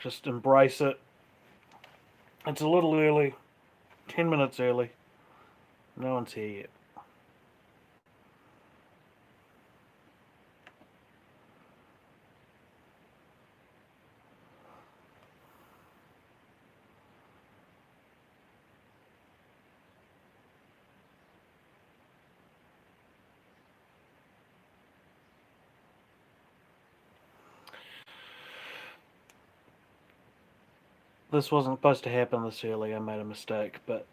Just embrace it. It's a little early. 10 minutes early. No one's here yet. This wasn't supposed to happen this early. I made a mistake, but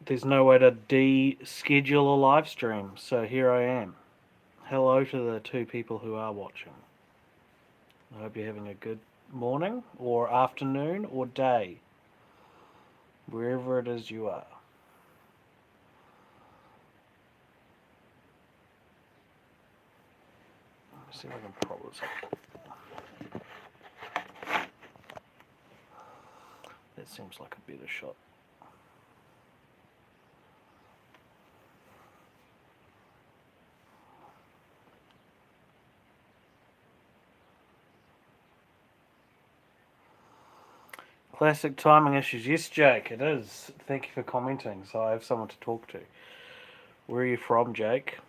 there's no way to de-schedule a live stream, so here I am. Hello to the 2 people who are watching. I hope you're having a good morning, or afternoon, or day, wherever it is you are. Let me see if I can prop this up. That seems like a better shot. Classic timing issues. Yes, Jake, it is. Thank you for commenting, so I have someone to talk to. Where are you from, Jake?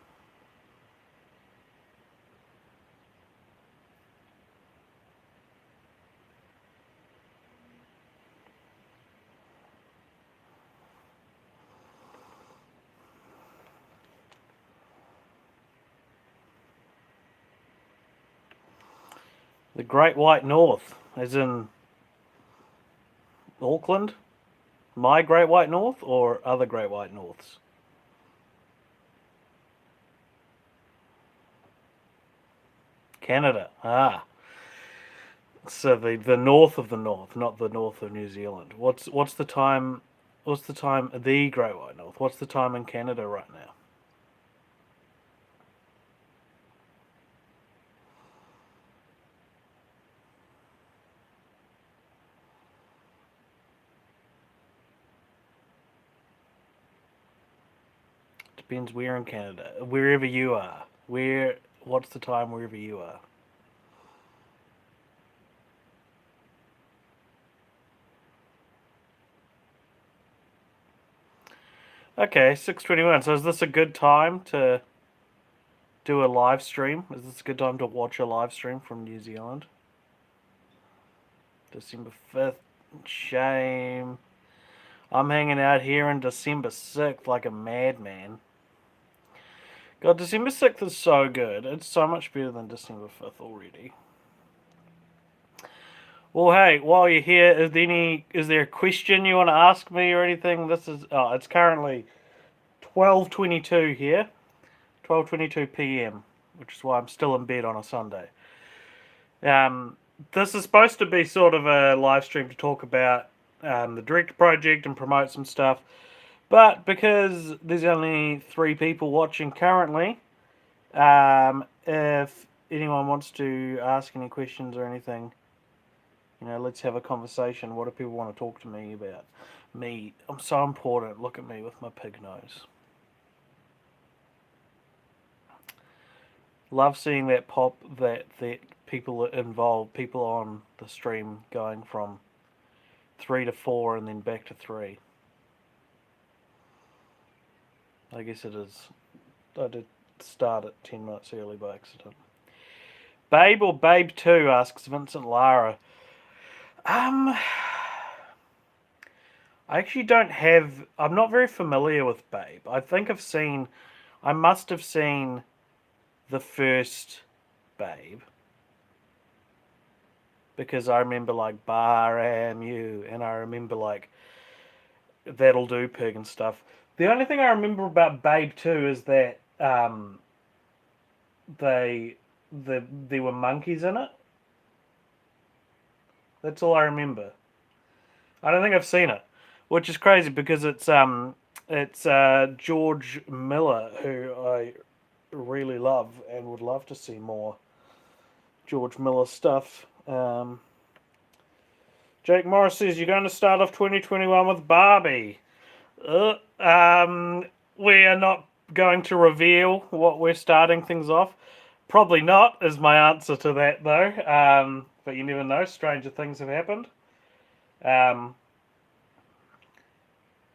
The Great White North, as in Auckland? My Great White North, or other Great White Norths? Canada. Ah. So the north of the north, not the north of New Zealand. What's the time? What's the time? The Great White North. What's the time in Canada right now? Depends where in Canada. Wherever you are. What's the time wherever you are? Okay, 6:21. So is this a good time to do a live stream? Is this a good time to watch a live stream from New Zealand? December 5th. Shame. I'm hanging out here on December 6th like a madman. God, December 6th is so good. It's so much better than December 5th already. Well, hey, while you're here, is there a question you want to ask me or anything? It's currently 12:22 here. 12:22 p.m., which is why I'm still in bed on a Sunday. This is supposed to be sort of a live stream to talk about the Direct project and promote some stuff. But because there's only 3 people watching currently, if anyone wants to ask any questions or anything, let's have a conversation. What do people want to talk to me about? Me, I'm so important. Look at me with my pig nose. Love seeing that pop, that people involved, people on the stream going from 3 to 4 and then back to 3. I guess it is. I did start at 10 minutes early by accident. Babe or Babe 2, asks Vincent Lara. I actually don't have... I'm not very familiar with Babe. I must have seen the first Babe. Because I remember, like, Bar Am You, and I remember, like, That'll Do Pig and stuff. The only thing I remember about Babe 2 is that there were monkeys in it. That's all I remember. I don't think I've seen it, which is crazy because it's George Miller, who I really love and would love to see more George Miller stuff. Jake Morris says, you're going to start off 2021 with Barbie. We are not going to reveal what we're starting things off. Probably not, is my answer to that, though. But you never know. Stranger things have happened. Um,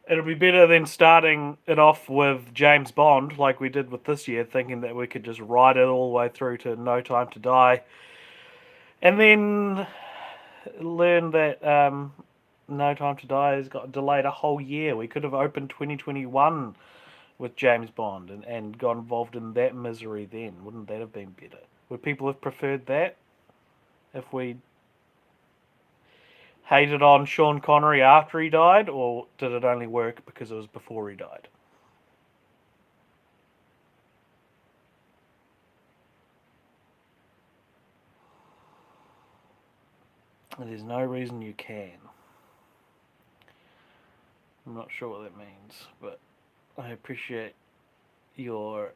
it'll be better than starting it off with James Bond, like we did with this year, thinking that we could just ride it all the way through to No Time to Die, and then learn that No Time to Die has got delayed a whole year. We could have opened 2021 with James Bond and got involved in that misery then. Wouldn't that have been better? Would people have preferred that if we hated on Sean Connery after he died, or did it only work because it was before he died? There's no reason you can. I'm not sure what that means, but I appreciate your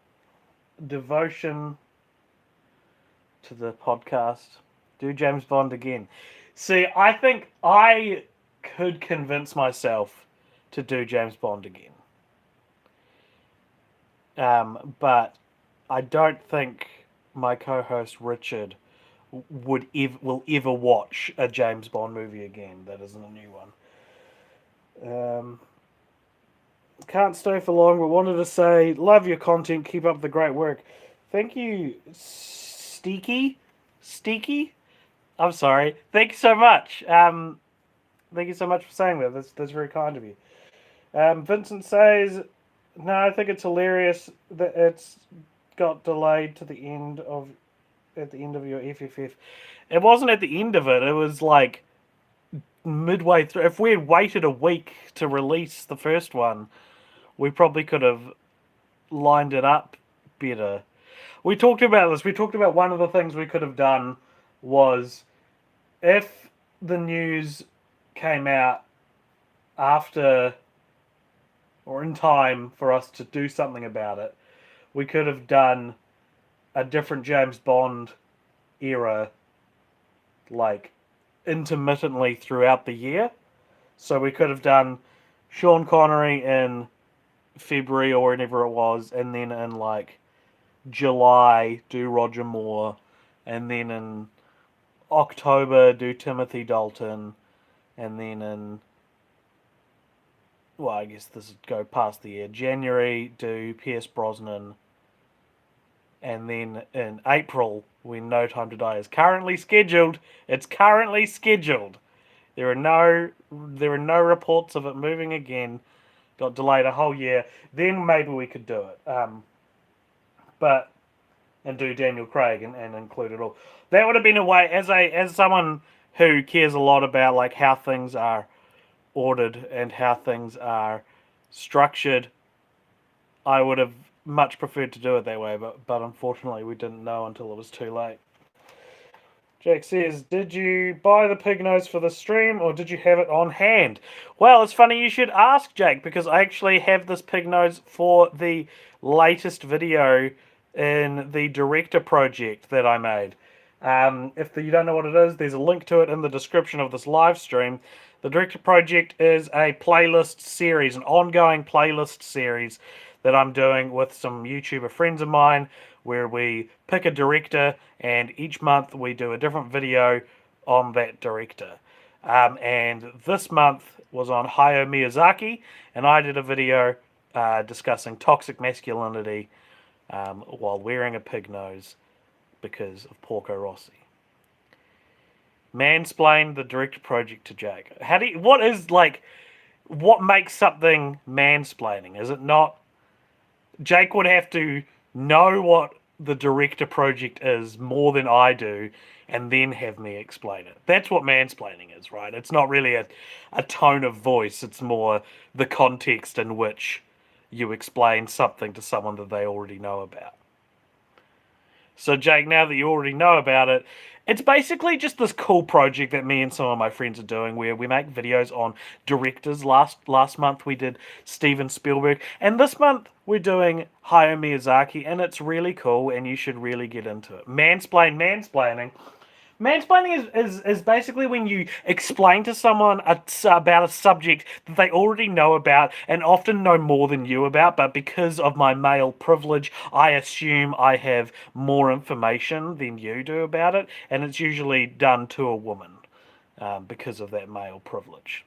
devotion to the podcast. Do James Bond again. See, I think I could convince myself to do James Bond again. But I don't think my co-host Richard will ever watch a James Bond movie again. That isn't a new one. Can't stay for long, but wanted to say, love your content. Keep up the great work. Thank you, Steaky. Steaky. I'm sorry. Thank you so much. Thank you so much for saying that. That's very kind of you. Vincent says, no, I think it's hilarious that it's got delayed to the end of at the end of your FFF. It wasn't at the end of it. It was like midway through. If we had waited a week to release the first one, we probably could have lined it up better. We talked about this. We talked about one of the things we could have done was if the news came out after or in time for us to do something about it, we could have done a different James Bond era, like intermittently throughout the year. So we could have done Sean Connery in February or whenever it was, and then in like July do Roger Moore, and then in October do Timothy Dalton, and then in, well, I guess this would go past the year, January do Pierce Brosnan, and then in April, when No Time to Die is currently scheduled, it's currently scheduled. There are no reports of it moving again. Got delayed a whole year. Then maybe we could do it. But and do Daniel Craig and include it all. That would have been a way, as someone who cares a lot about like how things are ordered and how things are structured. I would have much preferred to do it that way, but unfortunately we didn't know until it was too late. Jack says, did you buy the pig nose for the stream or did you have it on hand? Well, it's funny you should ask, Jake, because I actually have this pig nose for the latest video in the director project that I made. If you don't know what it is, there's a link to it in the description of this live stream. The director project is a playlist series, an ongoing playlist series that I'm doing with some YouTuber friends of mine, where we pick a director and each month we do a different video on that director. And this month was on Hayao Miyazaki, and I did a video discussing toxic masculinity while wearing a pig nose because of Porco Rossi. Mansplain the director project to Jake. What makes something mansplaining? Is it not? Jake would have to know what the director project is more than I do and then have me explain it. That's what mansplaining is, right? It's not really a tone of voice. It's more the context in which you explain something to someone that they already know about. So, Jake, now that you already know about it, it's basically just this cool project that me and some of my friends are doing where we make videos on directors. Last month we did Steven Spielberg, and this month we're doing Hayao Miyazaki, and it's really cool, and you should really get into it. Mansplaining. Mansplaining is basically when you explain to someone about a subject that they already know about and often know more than you about, but because of my male privilege, I assume I have more information than you do about it, and it's usually done to a woman. because of that male privilege.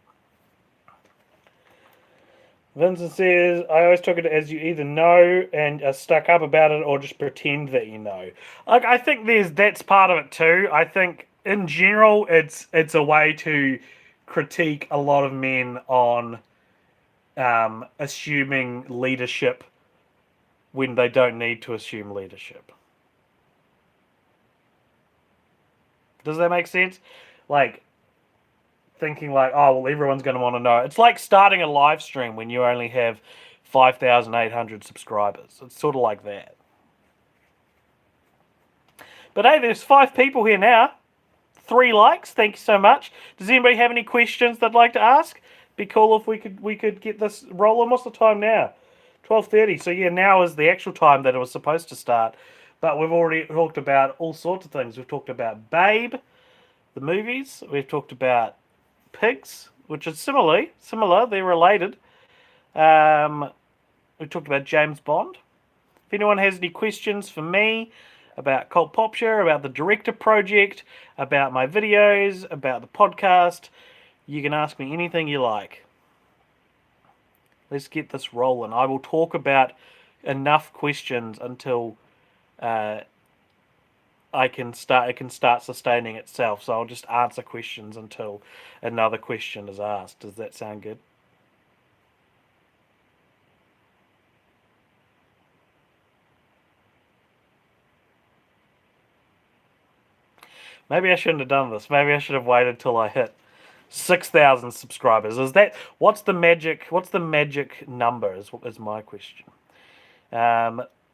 Vincent says, I always took it as you either know and are stuck up about it or just pretend that you know. Like, I think that's part of it too. I think in general it's a way to critique a lot of men on assuming leadership when they don't need to assume leadership. Does that make sense? Like, thinking like, oh, well, everyone's going to want to know. It's like starting a live stream when you only have 5,800 subscribers. It's sort of like that. But hey, there's 5 people here now. 3 likes. Thank you so much. Does anybody have any questions they'd like to ask? Be cool if we could get this rolling. What's the time now? 12:30. So yeah, now is the actual time that it was supposed to start. But we've already talked about all sorts of things. We've talked about Babe, the movies. We've talked about pigs, which is similar. They're related. We talked about James Bond. If anyone has any questions for me about Cult Pop Share, about the Director Project, about my videos, about the podcast, you can ask me anything you like. Let's get this rolling. I will talk about enough questions until it can start sustaining itself. So I'll just answer questions until another question is asked. Does that sound good? Maybe I shouldn't have done this. Maybe I should have waited till I hit 6,000 subscribers. What's the magic number is my question.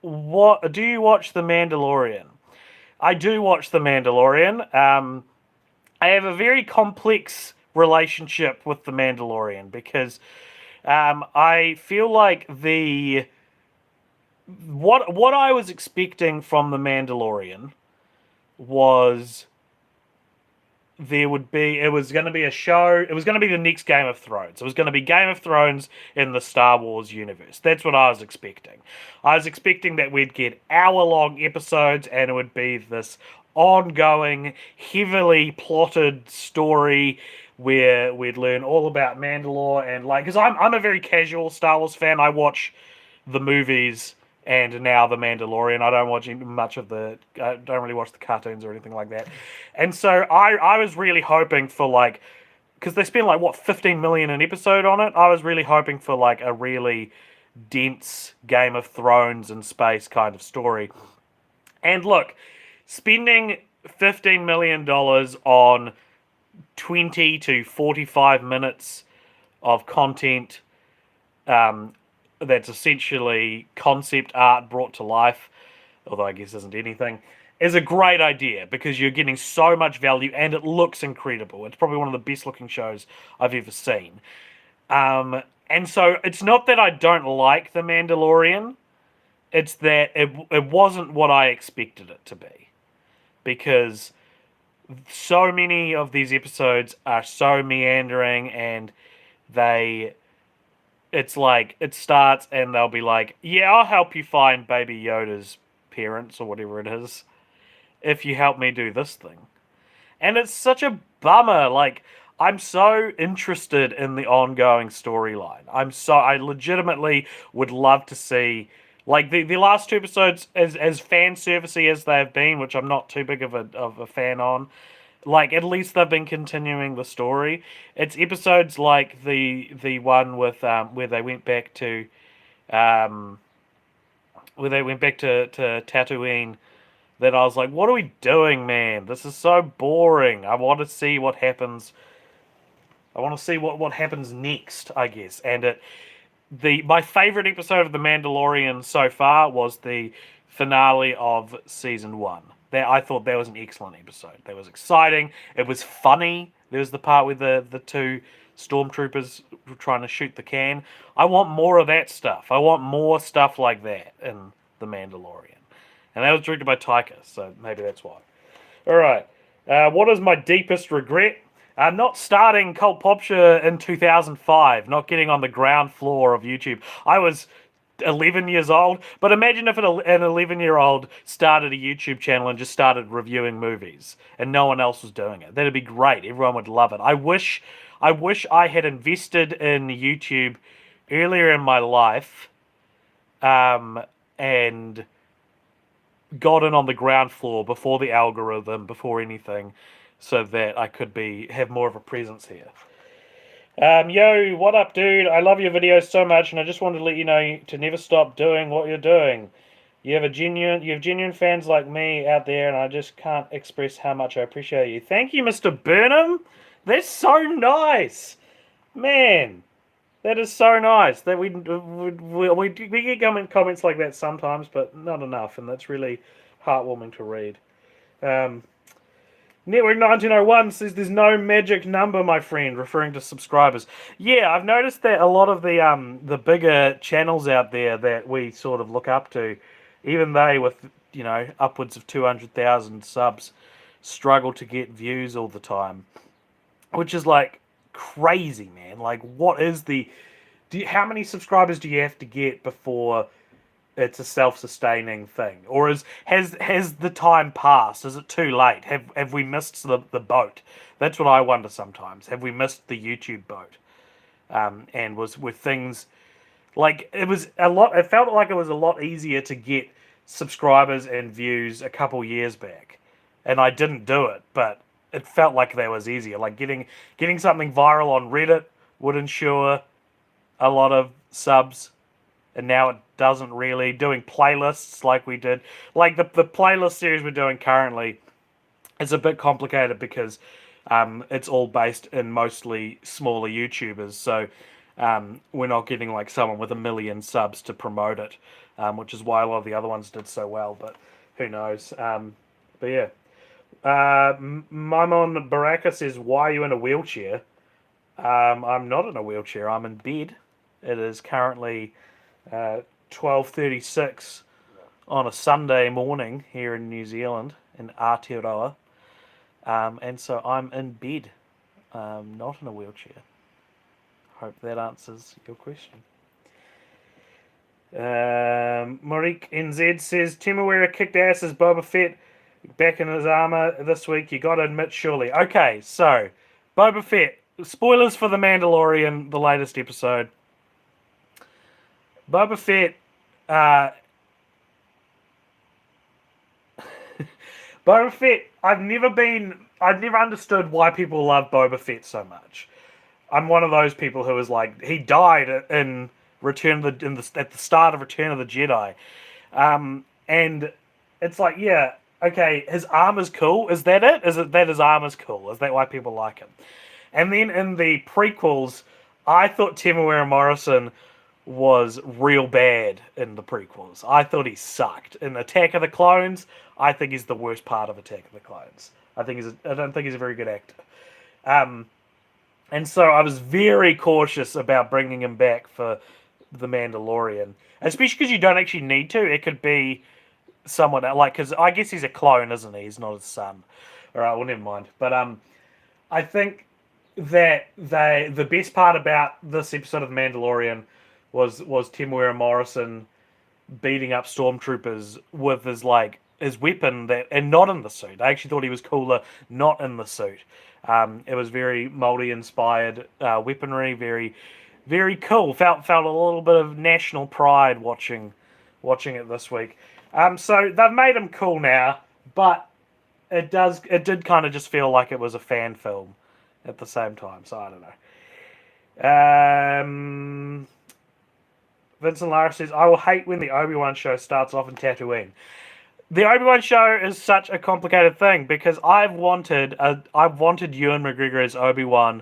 What do you watch The Mandalorian? I do watch The Mandalorian. I have a very complex relationship with The Mandalorian because I feel like what I was expecting from The Mandalorian was it was going to be a show. It was going to be the next Game of Thrones. It was going to be Game of Thrones in the Star Wars universe. That's what I was expecting. I was expecting that we'd get hour-long episodes and it would be this ongoing, heavily plotted story where we'd learn all about Mandalore and because I'm a very casual Star Wars fan. I watch the movies and now The Mandalorian. I don't watch much of I don't really watch the cartoons or anything like that. And so I was really hoping for because they spend 15 million an episode on it. I was really hoping for a really dense Game of Thrones in space kind of story. And look, spending $15 million on 20 to 45 minutes of content that's essentially concept art brought to life, although I guess isn't anything, is a great idea because you're getting so much value and it looks incredible. It's probably one of the best looking shows I've ever seen. And so it's not that I don't like The Mandalorian, it's that it wasn't what I expected it to be. Because so many of these episodes are so meandering and it's it starts and they'll be like, yeah, I'll help you find Baby Yoda's parents or whatever it is if you help me do this thing. And it's such a bummer. I'm so interested in the ongoing storyline. I legitimately would love to see the last 2 episodes as fan servicey as they've been, which I'm not too big of a fan on. At least they've been continuing the story. It's episodes like the one with where they went back to Tatooine that I was like, what are we doing, man? This is so boring. I want to see what happens. I want to see what happens next, I guess. And my favorite episode of The Mandalorian so far was the finale of season 1. I thought that was an excellent episode. That was exciting. It was funny. There was the part where the 2 stormtroopers were trying to shoot the can. I want more of that stuff. I want more stuff like that in The Mandalorian. And that was directed by Taika, so maybe that's why. Alright. What is my deepest regret? Not starting Cult Popture in 2005. Not getting on the ground floor of YouTube. I was 11 years old. But imagine if an 11-year-old started a YouTube channel and just started reviewing movies and no one else was doing it. That'd be great. Everyone would love it. I wish I had invested in YouTube earlier in my life, and got in on the ground floor before the algorithm, before anything, so that I could have more of a presence here. Yo, what up, dude? I love your videos so much, and I just wanted to let you know to never stop doing what you're doing. You have genuine fans like me out there, and I just can't express how much I appreciate you. Thank you, Mr. Burnham. That's so nice, man. That is so nice. That we get comments like that sometimes, but not enough, and that's really heartwarming to read. Network 1901 says there's no magic number, my friend, referring to subscribers. Yeah, I've noticed that a lot of the bigger channels out there that we sort of look up to, even they with, upwards of 200,000 subs, struggle to get views all the time. Which is like crazy, man. Like, what is how many subscribers do you have to get before it's a self-sustaining thing, or has the time passed? Is it too late? Have we missed the boat? That's what I wonder sometimes. Have we missed the YouTube boat? And were things like it was a lot? It felt like it was a lot easier to get subscribers and views a couple years back, and I didn't do it, but it felt like that was easier. Like getting something viral on Reddit would ensure a lot of subs, and now it doesn't really. Doing playlists like we did, like the playlist series we're doing currently, is a bit complicated because it's all based in mostly smaller YouTubers, so we're not getting like someone with 1 million subs to promote it, which is why a lot of the other ones did so well, but who knows. But yeah. Maimon Baraka says, why are you in a wheelchair? I'm not in a wheelchair, I'm in bed. It is currently 12:36 on a Sunday morning here in New Zealand, in Aotearoa. And so I'm in bed, not in a wheelchair. Hope that answers your question. Marik NZ says, Temuera kicked ass as Boba Fett back in his armor this week. You gotta admit, surely. Okay, so Boba Fett. Spoilers for The Mandalorian, the latest episode. Boba Fett. Boba Fett. I've never understood why people love Boba Fett so much. I'm one of those people who is like, he died in at the start of Return of the Jedi, and it's like, yeah. Okay, his armor's cool. Is that it? Is it that his armor's cool? Is that why people like him? And then in the prequels, I thought Temuera Morrison was real bad in the prequels. I thought he sucked. In Attack of the Clones, I think he's the worst part of Attack of the Clones. I don't think he's a very good actor. And so I was very cautious about bringing him back for The Mandalorian. Especially because you don't actually need to. It could be someone like, because I guess he's a clone, isn't he? He's not his son. All right, well, never mind. But I think that the best part about this episode of The Mandalorian was Temuera Morrison beating up stormtroopers with his weapon and not in the suit. I actually thought he was cooler not in the suit. It was very Māori inspired weaponry, very very cool. Felt a little bit of national pride watching it this week. So they've made him cool now, but it did kind of just feel like it was a fan film at the same time. So I don't know. Vincent Lara says, I will hate when the Obi-Wan show starts off in Tatooine. The Obi-Wan show is such a complicated thing because I've wanted Ewan McGregor as Obi-Wan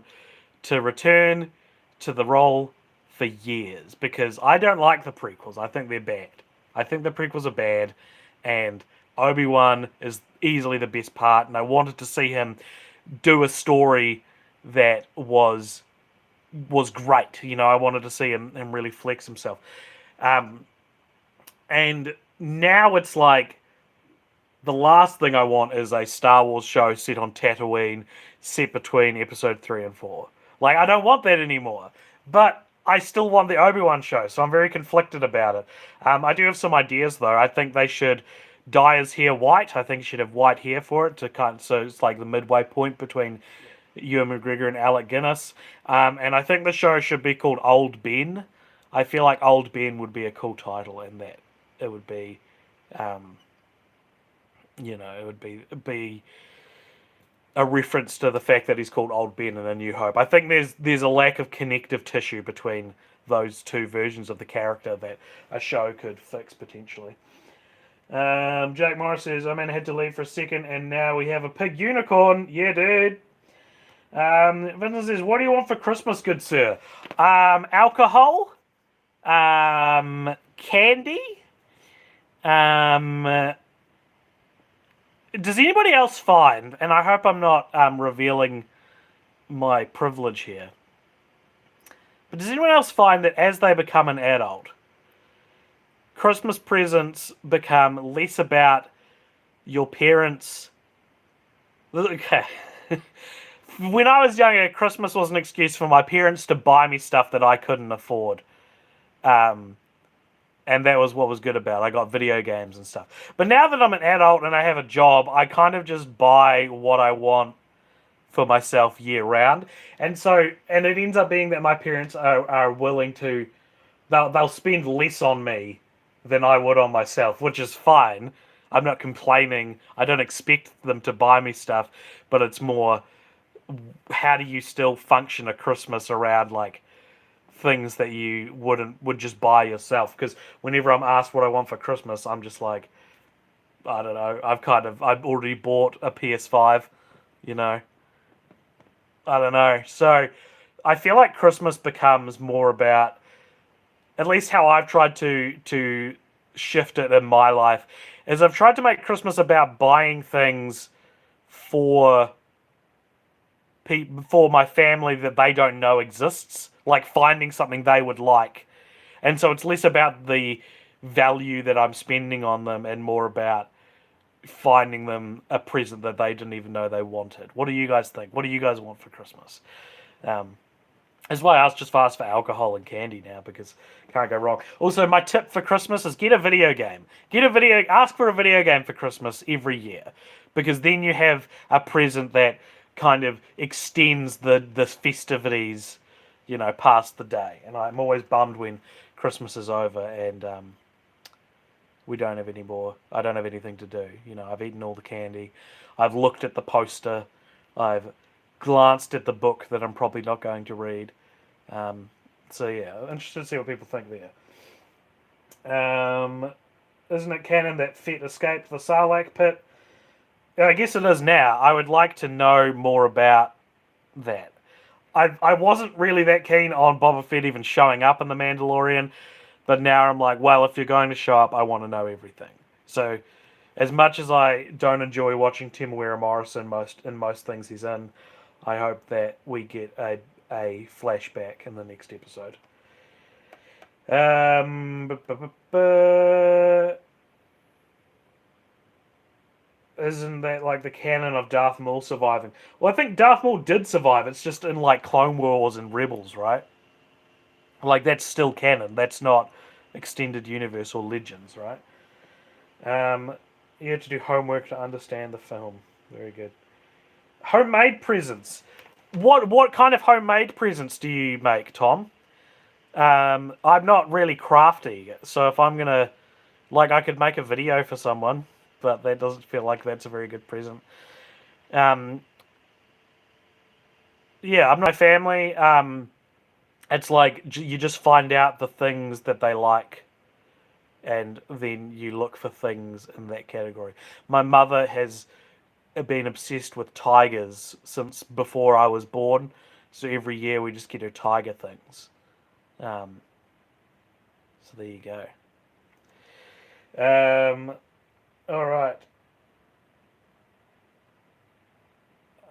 to return to the role for years because I don't like the prequels. I think they're bad. I think the prequels are bad, and Obi-Wan is easily the best part, and I wanted to see him do a story that was great. I wanted to see him really flex himself. And now it's like the last thing I want is a Star Wars show set on Tatooine, set between episode 3 and 4. Like, I don't want that anymore. But I still want the Obi-Wan show, so I'm very conflicted about it. I do have some ideas though. I think they should dye his hair white. I think he should have white hair for it to so it's like the midway point between Ewan McGregor and Alec Guinness. And I think the show should be called Old Ben. I feel like Old Ben would be a cool title, and that it would be, it would be a reference to the fact that he's called Old Ben in A New Hope. I think there's a lack of connective tissue between those two versions of the character that a show could fix potentially. Jack Morris says, I had to leave for a second, and now we have a pig unicorn. Yeah, dude. Vincent says, what do you want for Christmas, good sir? Alcohol. Candy. Does anybody else find, and I hope I'm not revealing my privilege here, but does anyone else find that as they become an adult, Christmas presents become less about your parents? Okay. When I was younger, Christmas was an excuse for my parents to buy me stuff that I couldn't afford. And that was what was good about it. I got video games and stuff. But now that I'm an adult and I have a job, I kind of just buy what I want for myself year round. And it ends up being that my parents are willing to, they'll spend less on me than I would on myself, which is fine. I'm not complaining. I don't expect them to buy me stuff, but it's more, how do you still function a Christmas around like things that you would just buy yourself? Because whenever I'm asked what I want for Christmas, I'm just like, I don't know. I've already bought a PS5, I don't know. So I feel like Christmas becomes more about, at least how I've tried to shift it in my life, is I've tried to make Christmas about buying things for my family that they don't know exists, like finding something they would like. And so it's less about the value that I'm spending on them and more about finding them a present that they didn't even know they wanted. What do you guys think? What do you guys want for Christmas? That's why I just asked for alcohol and candy now, because can't go wrong. Also, my tip for Christmas is get a video game. Ask for a video game for Christmas every year, because then you have a present that kind of extends the festivities, past the day. And I'm always bummed when Christmas is over and we don't have any more. I don't have anything to do. I've eaten all the candy. I've looked at the poster. I've glanced at the book that I'm probably not going to read. So yeah, interested to see what people think there. Isn't it canon that Fett escaped the Sarlacc pit? I guess it is now. I would like to know more about that. I wasn't really that keen on Boba Fett even showing up in The Mandalorian, but now I'm like, well, if you're going to show up, I want to know everything. So, as much as I don't enjoy watching Temuera Morrison in most things he's in, I hope that we get a flashback in the next episode. Isn't that like the canon of Darth Maul surviving? Well, I think Darth Maul did survive. It's just in like Clone Wars and Rebels, right? Like that's still canon. That's not extended universe or Legends, right? You have to do homework to understand the film. Very good. Homemade presents. What kind of homemade presents do you make, Tom? I'm not really crafty, so if I'm gonna, I could make a video for someone, but that doesn't feel like that's a very good present. Yeah, I'm not family. It's like you just find out the things that they like, and then you look for things in that category. My mother has been obsessed with tigers since before I was born, so every year we just get her tiger things. So there you go. All right.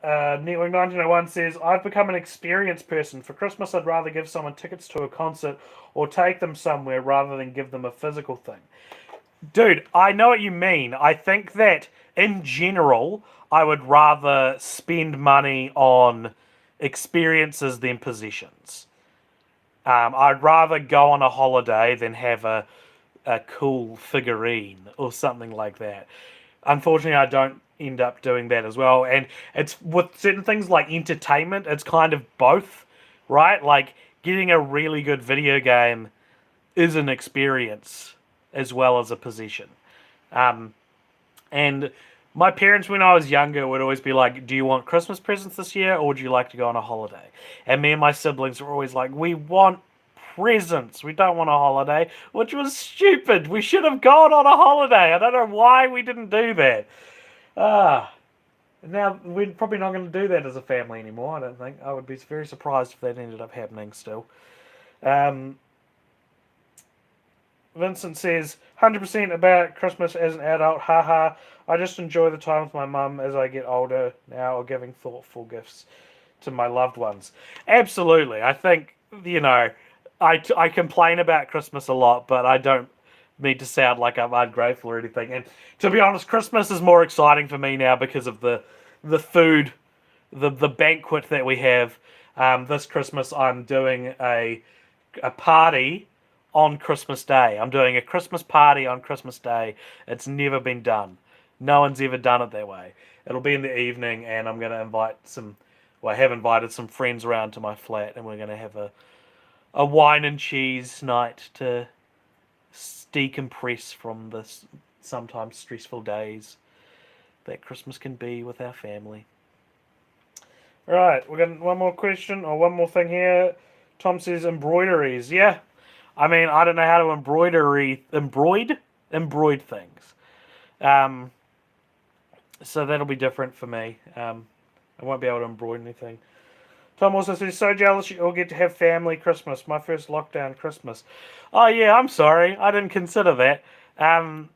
Neatwing 1901 says, I've become an experienced person. For Christmas, I'd rather give someone tickets to a concert or take them somewhere rather than give them a physical thing. Dude, I know what you mean. I think that, in general, I would rather spend money on experiences than possessions. I'd rather go on a holiday than have a cool figurine or something like that. Unfortunately, I don't end up doing that as well. And it's with certain things like entertainment, it's kind of both, right? Like getting a really good video game is an experience as well as a possession. Um, and my parents, when I was younger, would always be like, "Do you want Christmas presents this year, or would you like to go on a holiday?" And me and my siblings were always like, "We want presents. We don't want a holiday," which was stupid. We should have gone on a holiday. I don't know why we didn't do that. Ah, now we're probably not going to do that as a family anymore. I don't think. I would be very surprised if that ended up happening still. Um, Vincent says, 100% about Christmas as an adult. Haha. I just enjoy the time with my mum as I get older now, or giving thoughtful gifts to my loved ones. Absolutely. I think, I complain about Christmas a lot, but I don't mean to sound like I'm ungrateful or anything. And to be honest, Christmas is more exciting for me now because of the food, the banquet that we have. This Christmas, I'm doing a party on Christmas Day. I'm doing a Christmas party on Christmas Day. It's never been done. No one's ever done it that way. It'll be in the evening, and I'm going to invite some. Well, I have invited some friends around to my flat, and we're going to have a wine and cheese night to decompress from the sometimes stressful days that Christmas can be with our family. Right, we're got one more question or one more thing here. Tom says embroideries. Yeah, I mean I don't know how to embroid things. Um, so that'll be different for me. I won't be able to embroider anything. Tom also says, so jealous you all get to have family Christmas. My first lockdown Christmas. Oh yeah, I'm sorry, I didn't consider that. Um,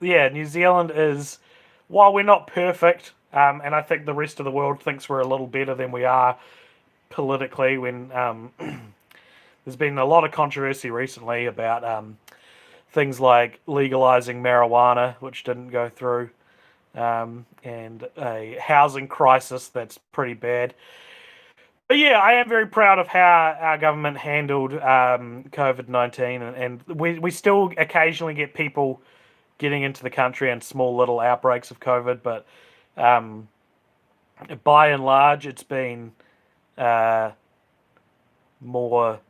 yeah, New Zealand is, while we're not perfect, and I think the rest of the world thinks we're a little better than we are politically. When there's been a lot of controversy recently about things like legalizing marijuana, which didn't go through, and a housing crisis that's pretty bad. But yeah, I am very proud of how our government handled COVID-19, and we still occasionally get people getting into the country and small little outbreaks of COVID, but um, by and large, it's been uh, more.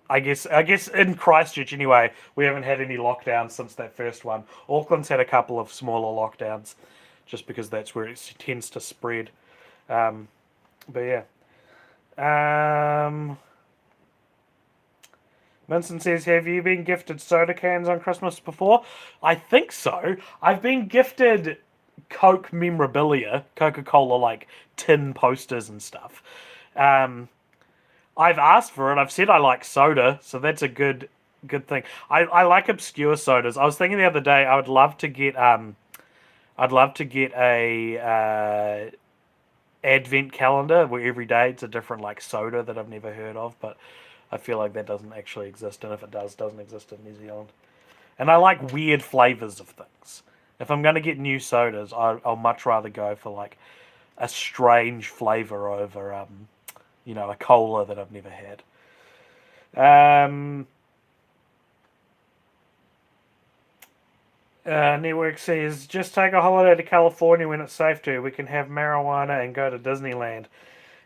I guess in Christchurch anyway, we haven't had any lockdowns since that first one. Auckland's had a couple of smaller lockdowns, just because that's where it tends to spread. Um, but yeah. Vincent says, have you been gifted soda cans on Christmas before? I think so. I've been gifted Coke memorabilia, Coca-Cola like tin posters and stuff. Um, I've asked for it. I've said I like soda, so that's a good thing. I like obscure sodas. I was thinking the other day I would love to get a advent calendar where every day it's a different like soda that I've never heard of, but I feel like that doesn't actually exist, and if it does, doesn't exist in New Zealand. And I like weird flavors of things. If I'm going to get new sodas, I'll much rather go for like a strange flavor over a cola that I've never had. Network says, just take a holiday to California when it's safe to. We can have marijuana and go to Disneyland.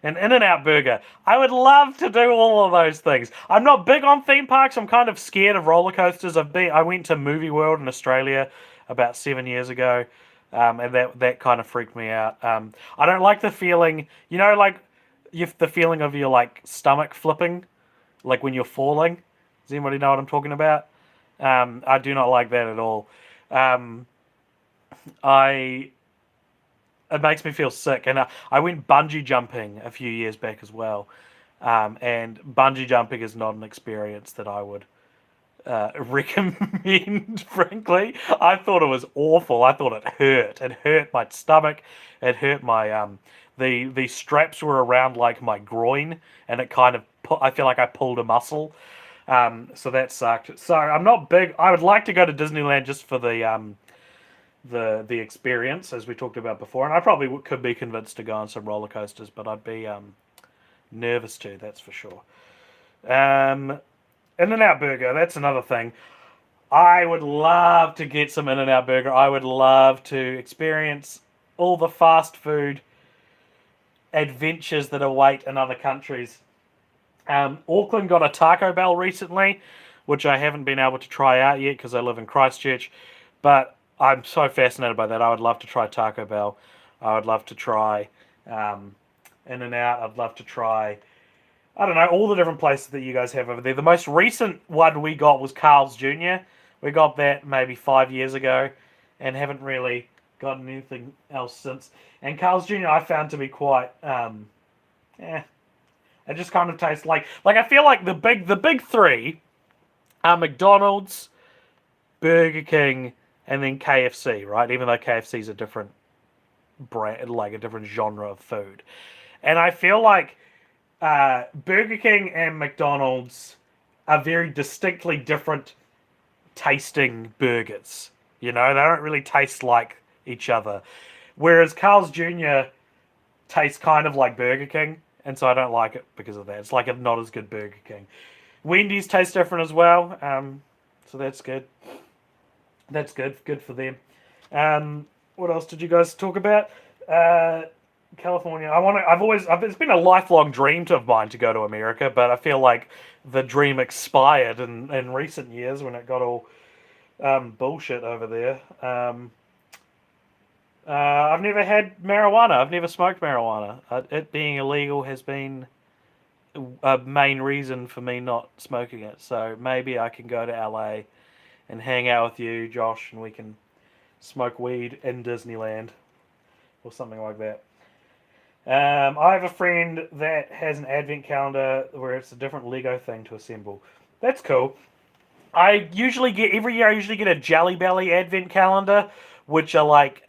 An In-N-Out burger. I would love to do all of those things. I'm not big on theme parks. I'm kind of scared of roller coasters. I went to Movie World in Australia about 7 years ago, and that kind of freaked me out. I don't like the feeling, like the feeling of your like stomach flipping, like when you're falling. Does anybody know what I'm talking about? I do not like that at all. I It makes me feel sick, and I went bungee jumping a few years back as well, and bungee jumping is not an experience that I would recommend. Frankly, I thought it was awful. I thought it hurt. It hurt my stomach. It hurt my the straps were around like my groin, and it kind of I feel like I pulled a muscle. So that sucked. So I'm not big. I would like to go to Disneyland just for the experience, as we talked about before, and I probably could be convinced to go on some roller coasters, but nervous to, that's for sure. In-N-Out Burger, that's another thing. I would love to get some In-N-Out Burger. I would love to experience all the fast food adventures that await in other countries. Auckland got a Taco Bell recently, which I haven't been able to try out yet because I live in Christchurch. But I'm so fascinated by that. I would love to try Taco Bell. I would love to try In-N-Out. I'd love to try, I don't know, all the different places that you guys have over there. The most recent one we got was Carl's Jr. We got that maybe 5 years ago and haven't really gotten anything else since. And Carl's Jr. I found to be quite, it just kind of tastes like I feel like the big three are McDonald's, Burger King, and then KFC, right? Even though KFC is a different brand, like a different genre of food. And I feel like Burger King and McDonald's are very distinctly different tasting burgers. You know, they don't really taste like each other. Whereas Carl's Jr. tastes kind of like Burger King, and so I don't like it because of that. It's like a not as good Burger King. Wendy's taste different as well, so that's good. That's good. Good for them. What else did you guys talk about? California. It's been a lifelong dream of mine to go to America, but I feel like the dream expired in recent years when it got all bullshit over there. I've never had marijuana. I've never smoked marijuana. It being illegal has been a main reason for me not smoking it. So maybe I can go to LA and hang out with you, Josh, and we can smoke weed in Disneyland or something like that. I have a friend that has an advent calendar where it's a different Lego thing to assemble. That's cool. Every year I usually get a Jelly Belly advent calendar, which are like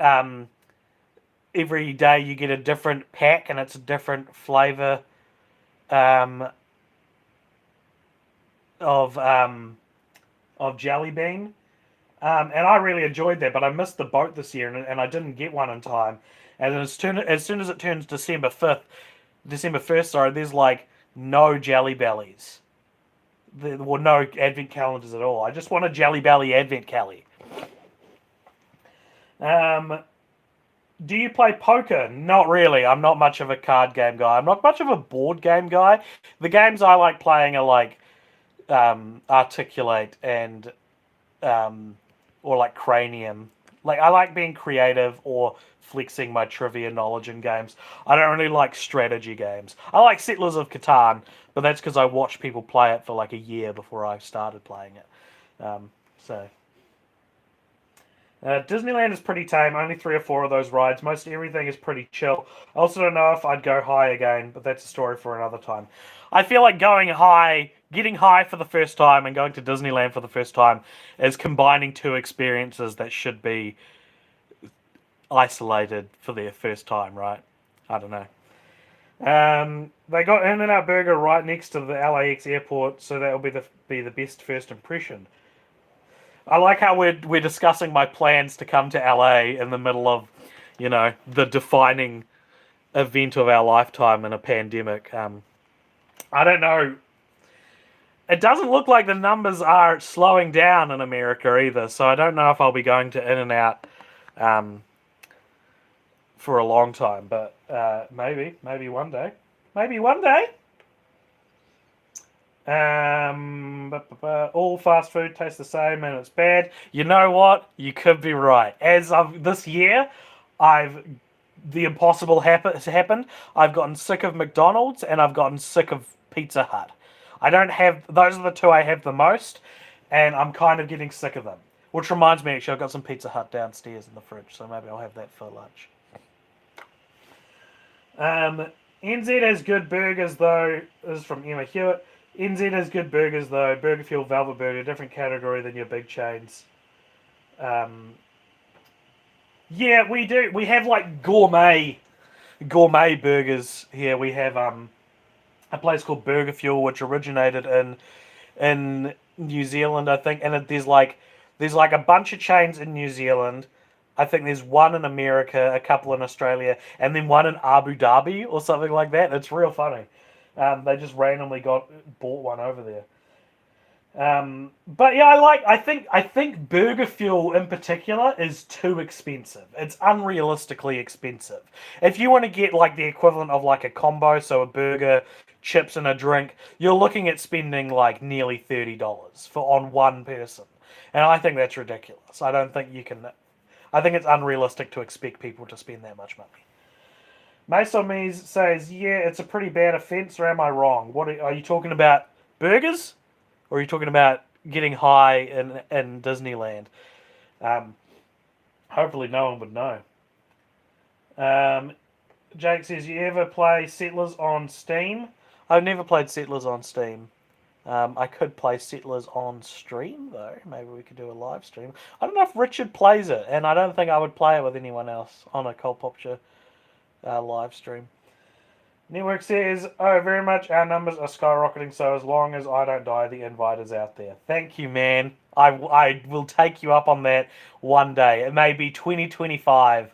every day you get a different pack and it's a different flavor of jelly bean. And I really enjoyed that, but I missed the boat this year and I didn't get one in time. And then as soon as it turns December 1st, sorry, there's like no Jelly Bellies. There were no advent calendars at all. I just want a Jelly Belly advent calendar. Do you play poker? Not really. I'm not much of a card game guy. I'm not much of a board game guy. The games I like playing are like Articulate and or like Cranium. Like I like being creative or flexing my trivia knowledge in games. I don't really like strategy games. I like Settlers of Catan, but that's because I watched people play it for like a year before I started playing it. Disneyland is pretty tame. Only 3 or 4 of those rides. Most everything is pretty chill. I also don't know if I'd go high again, but that's a story for another time. I feel like getting high for the first time and going to Disneyland for the first time is combining two experiences that should be isolated for their first time, right? I don't know. They got In-N-Out Burger right next to the LAX airport, so that will be the best first impression. I like how we're discussing my plans to come to LA in the middle of, the defining event of our lifetime in a pandemic. I don't know. It doesn't look like the numbers are slowing down in America either, so I don't know if I'll be going to In-N-Out for a long time, but maybe one day. Maybe one day. All fast food tastes the same and it's bad. You know what? You could be right. As of this year, the impossible has happened. I've gotten sick of McDonald's and I've gotten sick of Pizza Hut. Those are the two I have the most, and I'm kind of getting sick of them. Which reminds me, actually, I've got some Pizza Hut downstairs in the fridge, so maybe I'll have that for lunch. NZ has good burgers, though. This is from Emma Hewitt. NZ has good burgers, though. Burger Fuel, Velvet Burger, different category than your big chains. Yeah, we do. We have, like, gourmet burgers here. We have a place called Burger Fuel, which originated in New Zealand, I think. And there's like a bunch of chains in New Zealand. I think there's one in America, a couple in Australia, and then one in Abu Dhabi or something like that. It's real funny. They just randomly bought one over there. But yeah, I think burger fuel in particular is too expensive. It's unrealistically expensive. If you want to get like the equivalent of like a combo, so a burger, chips, and a drink, you're looking at spending like nearly $30 on one person, and I think that's ridiculous. I don't think you can. I think it's unrealistic to expect people to spend that much money. Mason says, "Yeah, it's a pretty bad offence, or am I wrong? What are you talking about? Burgers?" Or are you talking about getting high in Disneyland? Hopefully no one would know. Jake says, you ever play Settlers on Steam? I've never played Settlers on Steam. I could play Settlers on stream, though. Maybe we could do a live stream. I don't know if Richard plays it, and I don't think I would play it with anyone else on a Cult Popture live stream. Network says, oh, very much our numbers are skyrocketing, so as long as I don't die, the invite is out there. Thank you, man. I will take you up on that one day. It may be 2025,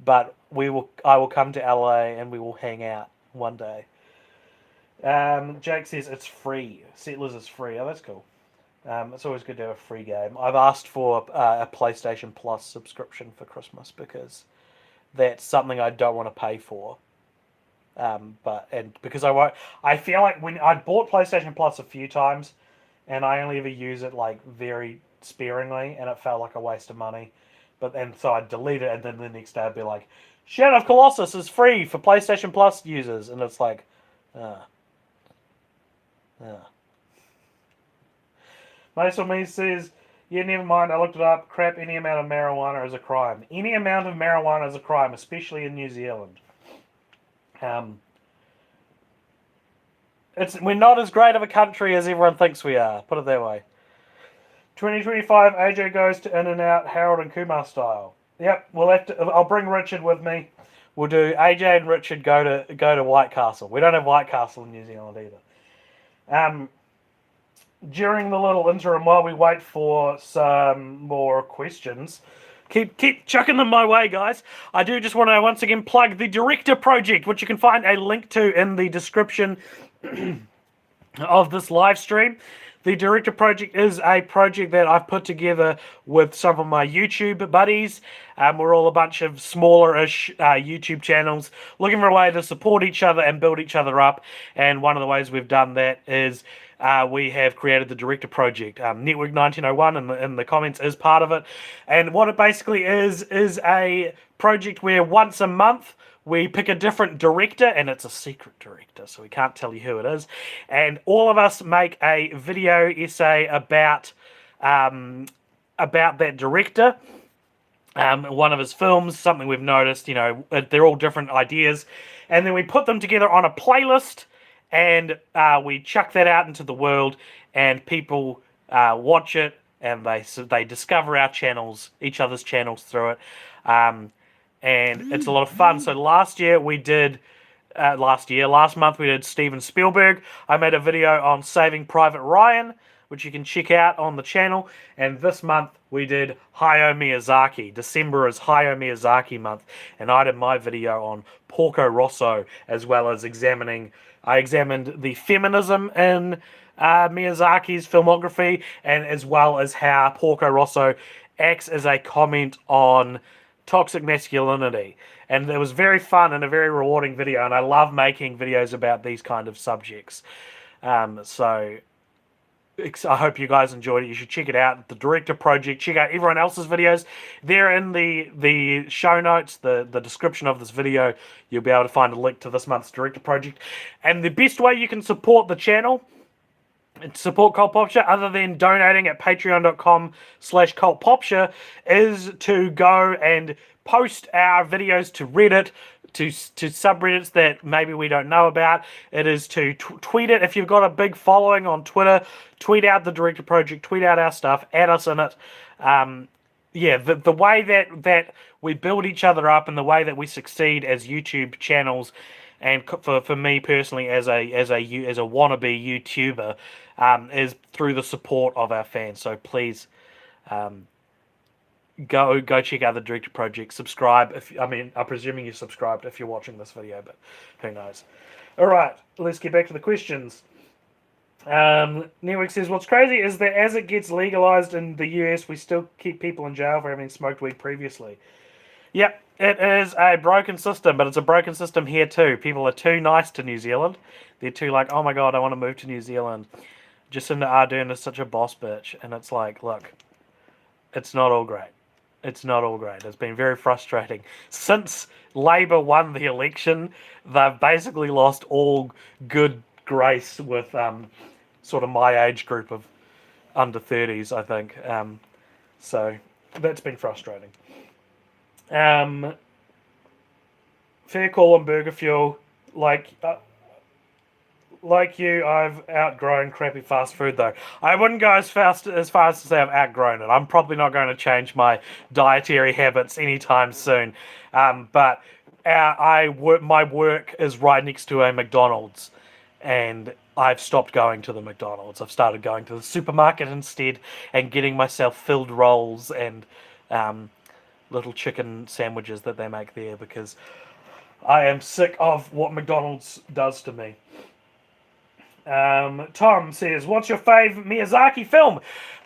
but I will come to LA and we will hang out one day. Jake says it's free. Settlers is free. Oh, that's cool. It's always good to have a free game. I've asked for a PlayStation Plus subscription for Christmas because that's something I don't want to pay for. Because I feel like when I bought PlayStation Plus a few times, and I only ever use it like very sparingly, and it felt like a waste of money. So I'd delete it, and then the next day I'd be like, Shadow of Colossus is free for PlayStation Plus users, and it's like, Mason Me says, yeah, never mind, I looked it up. Crap, any amount of marijuana is a crime. Any amount of marijuana is a crime, especially in New Zealand. We're not as great of a country as everyone thinks we are. Put it that way. 2025, AJ goes to In-N-Out, Harold and Kumar style. Yep, we'll have to. I'll bring Richard with me. We'll do AJ and Richard go to White Castle. We don't have White Castle in New Zealand either. During the little interim, while we wait for some more questions, keep chucking them my way, guys. I do just want to once again plug the Director Project, which you can find a link to in the description of this live stream. The Director Project is a project that I've put together with some of my YouTube buddies. We're all a bunch of smaller-ish YouTube channels looking for a way to support each other and build each other up. And one of the ways we've done that is we have created the Director Project. Network 1901 in the comments is part of it. And what it basically is a project where once a month we pick a different director, and it's a secret director, so we can't tell you who it is. And all of us make a video essay about that director. One of his films, something we've noticed, they're all different ideas. And then we put them together on a playlist, and we chuck that out into the world, and people watch it, and they discover our channels, each other's channels through it. And it's a lot of fun. So last month we did Steven Spielberg. I made a video on Saving Private Ryan, which you can check out on the channel. And this month we did Hayao Miyazaki. December is Hayao Miyazaki month, and I did my video on Porco Rosso, as well as I examined the feminism in Miyazaki's filmography, and as well as how Porco Rosso acts as a comment on toxic masculinity. And it was very fun and a very rewarding video, and I love making videos about these kind of subjects. So I hope you guys enjoyed it. You should check it out. The Director Project. Check out everyone else's videos. They're in the show notes, the description of this video. You'll be able to find a link to this month's Director Project. And the best way you can support the channel and support Cult Popture, other than donating at patreon.com/cultpopture, is to go and post our videos to Reddit, to subreddits that maybe we don't know about. It is to tweet it. If you've got a big following on Twitter, tweet out the Director Project, tweet out our stuff, add us in it. The way that we build each other up and the way that we succeed as YouTube channels, and for me personally as a wannabe YouTuber, is through the support of our fans. So please go check out the Director Project. Subscribe. I'm presuming you're subscribed if you're watching this video, but who knows. All right, let's get back to the questions. Network says, what's crazy is that as it gets legalized in the US, we still keep people in jail for having smoked weed previously. Yep, it is a broken system, but it's a broken system here too. People are too nice to New Zealand. They're too like, oh my god, I want to move to New Zealand. Jacinda Ardern is such a boss bitch. And it's like, look, it's not all great. It's not all great. It's been very frustrating. Since Labour won the election, they've basically lost all good grace with sort of my age group of under 30s, I think. So that's been frustrating. Fair call on Burger Fuel. Like you, I've outgrown crappy fast food though. I wouldn't go as far as to say I've outgrown it. I'm probably not going to change my dietary habits anytime soon. But my work is right next to a McDonald's, and I've stopped going to the McDonald's. I've started going to the supermarket instead and getting myself filled rolls and little chicken sandwiches that they make there because I am sick of what McDonald's does to me. Tom says, what's your fave Miyazaki film?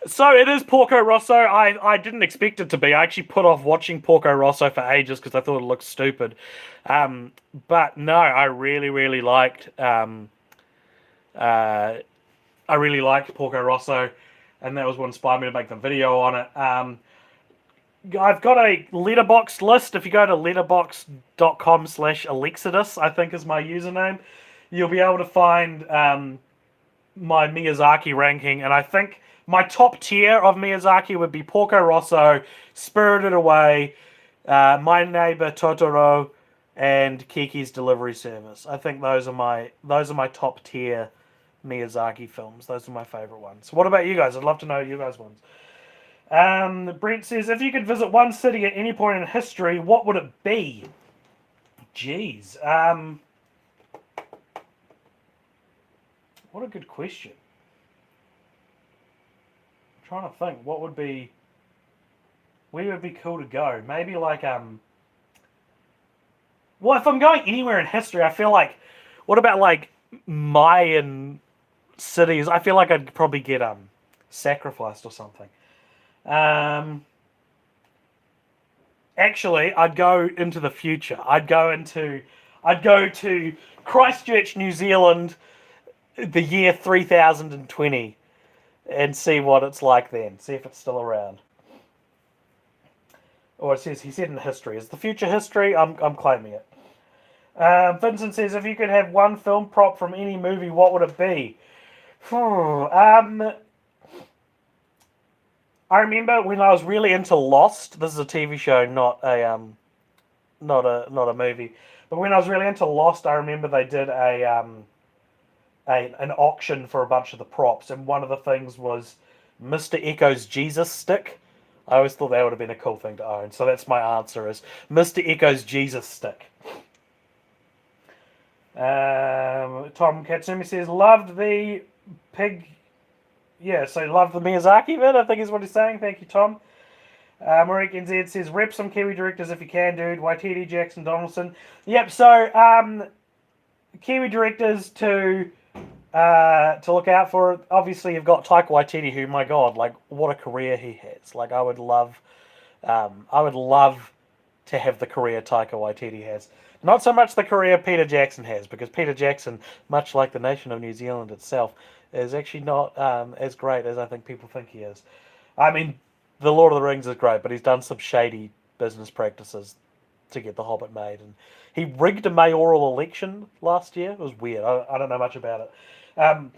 So it is Porco Rosso. I didn't expect it to be. I actually put off watching Porco Rosso for ages because I thought it looked stupid. But no, I really liked I really liked Porco Rosso, and that was what inspired me to make the video on it. I've got a letterboxd list. If you go to letterboxd.com/Alexidus, I think is my username, you'll be able to find my Miyazaki ranking. And I think my top tier of Miyazaki would be Porco Rosso, Spirited Away, My Neighbor Totoro, and Kiki's Delivery Service. I think those are my top tier Miyazaki films. Those are my favorite ones. What about you guys? I'd love to know you guys' ones. Brent says, if you could visit one city at any point in history, what would it be? Jeez. What a good question. I'm trying to think. Where would be cool to go? Maybe like, well, if I'm going anywhere in history, I feel like, what about like Mayan cities? I feel like I'd probably get sacrificed or something. Actually, I'd go into the future. I'd go to Christchurch, New Zealand, the year 3020, and see what it's like then. See if it's still around. Or it says, he said in history. Is the future history? I'm claiming it. Vincent says, if you could have one film prop from any movie, what would it be? I remember when I was really into Lost. This is a TV show, not a movie. But when I was really into Lost, I remember they did an auction for a bunch of the props, and one of the things was Mr. Echo's Jesus stick. I always thought that would have been a cool thing to own. So that's my answer: is Mr. Echo's Jesus stick. Tom Katsumi says, loved the pig. Yeah, so love the Miyazaki bit, I think is what he's saying. Thank you, Tom. Marik NZ says, rep some Kiwi directors if you can, dude. Waititi, Jackson, Donaldson. Yep, so Kiwi directors to look out for. Obviously, you've got Taika Waititi, who, my God, like, what a career he has. Like, I would love to have the career Taika Waititi has. Not so much the career Peter Jackson has, because Peter Jackson, much like the nation of New Zealand itself, is actually not as great as I think people think he is. I mean, The Lord of the Rings is great, but he's done some shady business practices to get The Hobbit made. And he rigged a mayoral election last year. It was weird. I don't know much about it.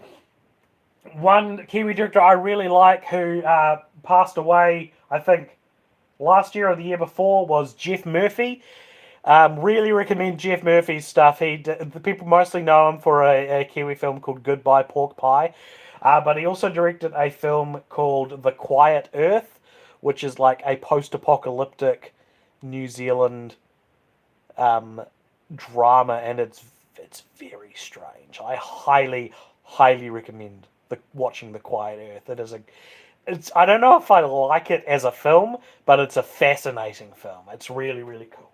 One Kiwi director I really like who passed away, I think, last year or the year before, was Jeff Murphy. Really recommend Jeff Murphy's stuff. The people mostly know him for a Kiwi film called Goodbye Pork Pie, but he also directed a film called The Quiet Earth, which is like a post-apocalyptic New Zealand drama, and it's very strange. I highly recommend watching The Quiet Earth. I don't know if I like it as a film, but it's a fascinating film. It's really cool.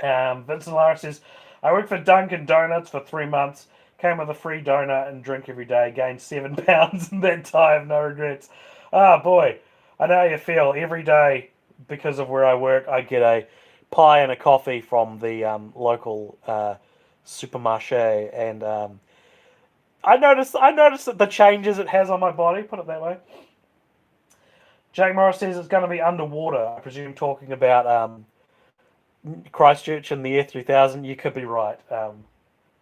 Vincent Lara says, I worked for Dunkin' Donuts for 3 months. Came with a free donut and drink every day. Gained 7 pounds in that time. No regrets. Ah, boy. I know how you feel. Every day, because of where I work, I get a pie and a coffee from the local supermarché, and I noticed that the changes it has on my body. Put it that way. Jake Morris says it's going to be underwater. I presume talking about Christchurch in the year 3000. You could be right. That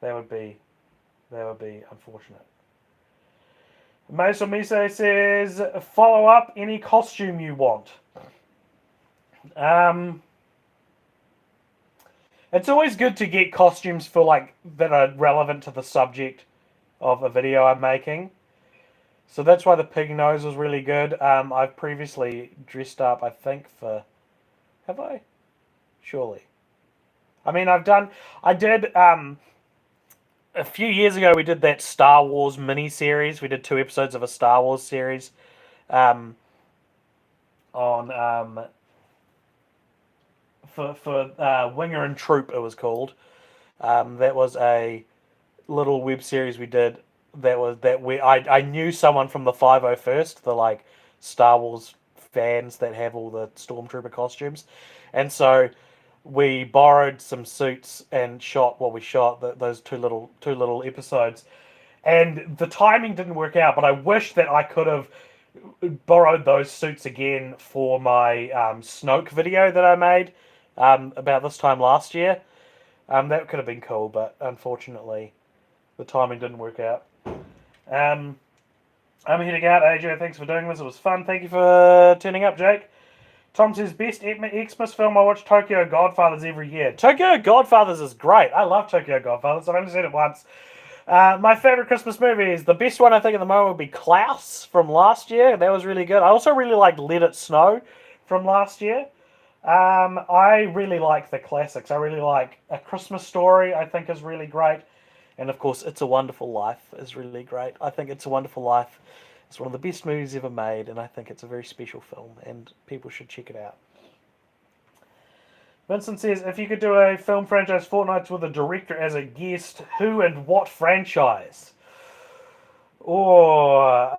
would be unfortunate. Meso Mise says, follow up any costume you want. It's always good to get costumes for like that are relevant to the subject of a video I'm making. So that's why the pig nose was really good. I've previously dressed up, I think, for... Have I? Surely. I mean, I did... A few years ago, we did that Star Wars mini-series. We did 2 episodes of a Star Wars series on... for Winger and Troop, it was called. That was a little web series we did. I knew someone from the 501st, the like Star Wars fans that have all the Stormtrooper costumes, and so we borrowed some suits and shot those two little episodes, and the timing didn't work out. But I wish that I could have borrowed those suits again for my Snoke video that I made about this time last year. That could have been cool, but unfortunately, the timing didn't work out. I'm heading out. AJ, thanks for doing this. It was fun. Thank you for turning up, Jake. Tom says, best Xmas film, I watch Tokyo Godfathers every year. Tokyo Godfathers is great. I love Tokyo Godfathers. I've only seen it once. My favourite Christmas movies. The best one I think at the moment would be Klaus from last year. That was really good. I also really liked Let It Snow from last year. I really like the classics. I really like A Christmas Story, I think is really great. And of course, It's a Wonderful Life is really great. I think It's a Wonderful Life is one of the best movies ever made, and I think it's a very special film, and people should check it out. Vincent says, if you could do a film franchise fortnights with a director as a guest, who and what franchise? Or,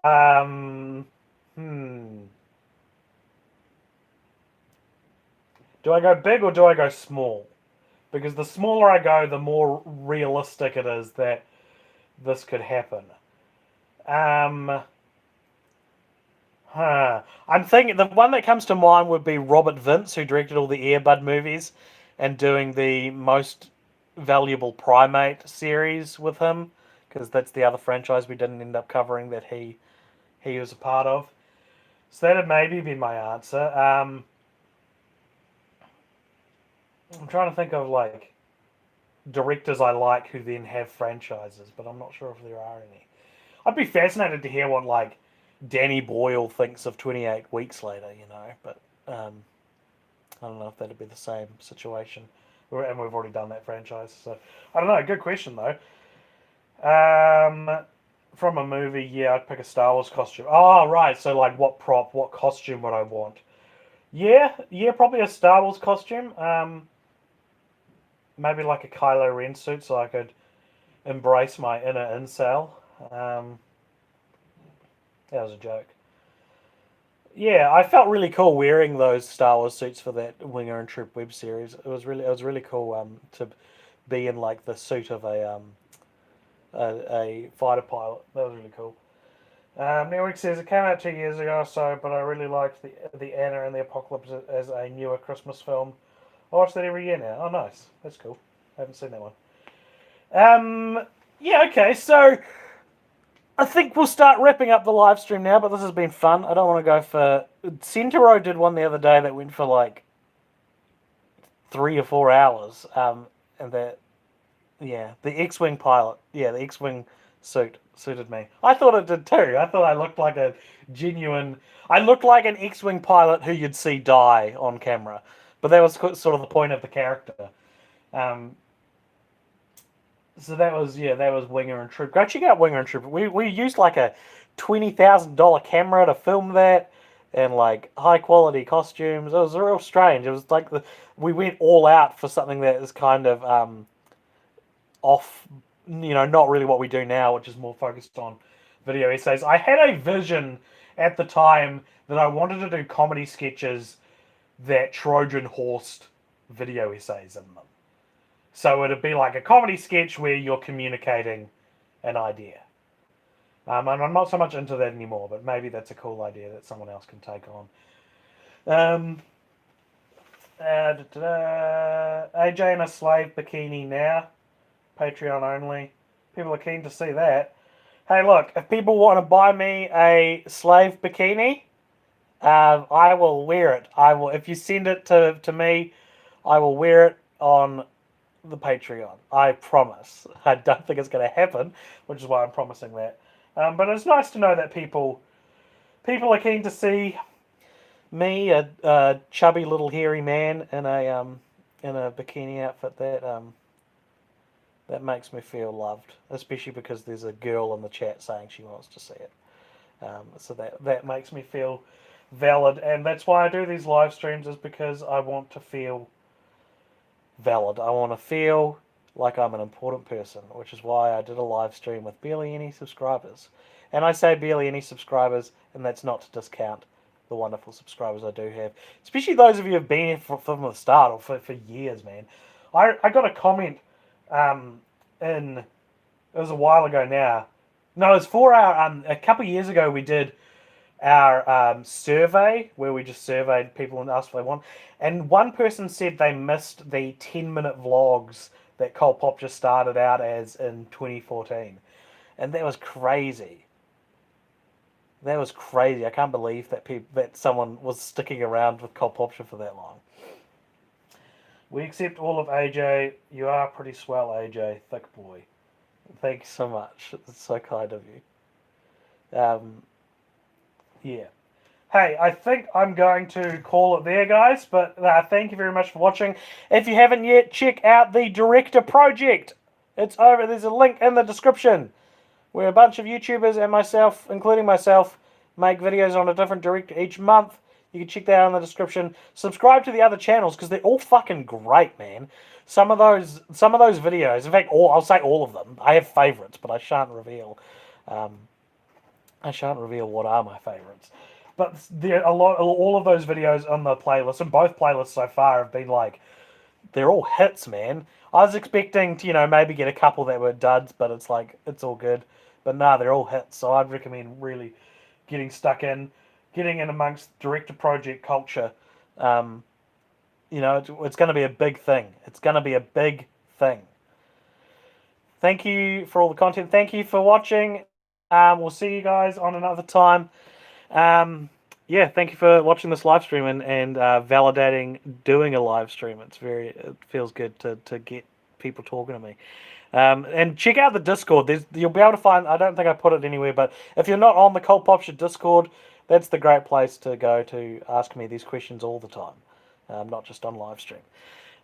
Do I go big or do I go small? Because the smaller I go, the more realistic it is that this could happen. I'm thinking the one that comes to mind would be Robert Vince, who directed all the Air Bud movies, and doing the Most Valuable Primate series with him, because that's the other franchise we didn't end up covering that he was a part of. So that'd maybe be my answer. I'm trying to think of like directors I like who then have franchises, but I'm not sure if there are any. I'd be fascinated to hear what like Danny Boyle thinks of 28 Weeks Later, but I don't know if that'd be the same situation. And we've already done that franchise, so I don't know. Good question though. From a movie, yeah, I'd pick a Star Wars costume. Oh, right. So like, what costume would I want? Yeah, probably a Star Wars costume. Maybe like a Kylo Ren suit, so I could embrace my inner incel. That was a joke. Yeah, I felt really cool wearing those Star Wars suits for that Winger and Troop web series. It was really cool to be in like the suit of a fighter pilot. That was really cool. Newick says it came out 2 years ago or so, but I really liked the Anna and the Apocalypse as a newer Christmas film. I watch that every year now. Oh, nice. That's cool. I haven't seen that one. Yeah, okay. So I think we'll start wrapping up the live stream now, but this has been fun. I don't want to go for... Centauro did one the other day that went for like 3 or 4 hours. And that... Yeah, the X-Wing pilot. Yeah, the X-Wing suited me. I thought it did too. I thought I looked like a genuine... I looked like an X-Wing pilot who you'd see die on camera. But that was sort of the point of the character. So that was Winger and Troop. Go check out Winger and Troop. We used like a $20,000 camera to film that, and like high quality costumes. It was real strange. It was like we went all out for something that is kind of off, not really what we do now, which is more focused on video essays. I had a vision at the time that I wanted to do comedy sketches that Trojan horsed video essays in them. So it'd be like a comedy sketch where you're communicating an idea. And I'm not so much into that anymore, but maybe that's a cool idea that someone else can take on. AJ in a slave bikini now. Patreon only. People are keen to see that. Hey, look, if people want to buy me a slave bikini, I will wear it. I will. If you send it to me, I will wear it on the Patreon. I promise. I don't think it's going to happen, which is why I'm promising that. But it's nice to know that people are keen to see me, a chubby little hairy man in a bikini outfit. That makes me feel loved, especially because there's a girl in the chat saying she wants to see it. So that makes me feel valid, and that's why I do these live streams, is because I want to feel valid. I want to feel like I'm an important person, which is why I did a live stream with barely any subscribers. And I say barely any subscribers, and that's not to discount the wonderful subscribers I do have, especially those of you who have been here from the start, or for years, man. I got a comment it was a while ago now. No, it was for our a couple of years ago we did our survey where we just surveyed people and asked what they want. And one person said they missed the 10-minute vlogs that Cole Pop just started out as in 2014. And that was crazy. That was crazy. I can't believe that someone was sticking around with Cole Popture for that long. We accept all of AJ. You are pretty swell, AJ. Thick boy. Thanks so much. It's so kind of you. Yeah. Hey, I think I'm going to call it there, guys. But thank you very much for watching. If you haven't yet, check out the Director Project. It's over. There's a link in the description where a bunch of YouTubers and myself, including myself, make videos on a different director each month. You can check that out in the description. Subscribe to the other channels because they're all fucking great, man. Some of those videos, in fact, I'll say all of them. I have favorites, but I shan't reveal. I shan't reveal what are my favorites. But all of those videos on the playlist, and both playlists so far have been like, they're all hits, man. I was expecting to, maybe get a couple that were duds, but it's like, it's all good. But nah, they're all hits. So I'd recommend really getting in amongst director project culture. It's going to be a big thing. It's going to be a big thing. Thank you for all the content. Thank you for watching. We'll see you guys on another time. Thank you for watching this live stream and validating doing a live stream. It feels good to get people talking to me. And check out the Discord. You'll be able to find, I don't think I put it anywhere, but if you're not on the Cole Popture Discord, that's the great place to go to ask me these questions all the time, not just on live stream.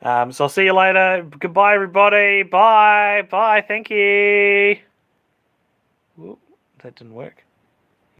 So I'll see you later. Goodbye, everybody. Bye. Bye. Thank you. Ooh, that didn't work.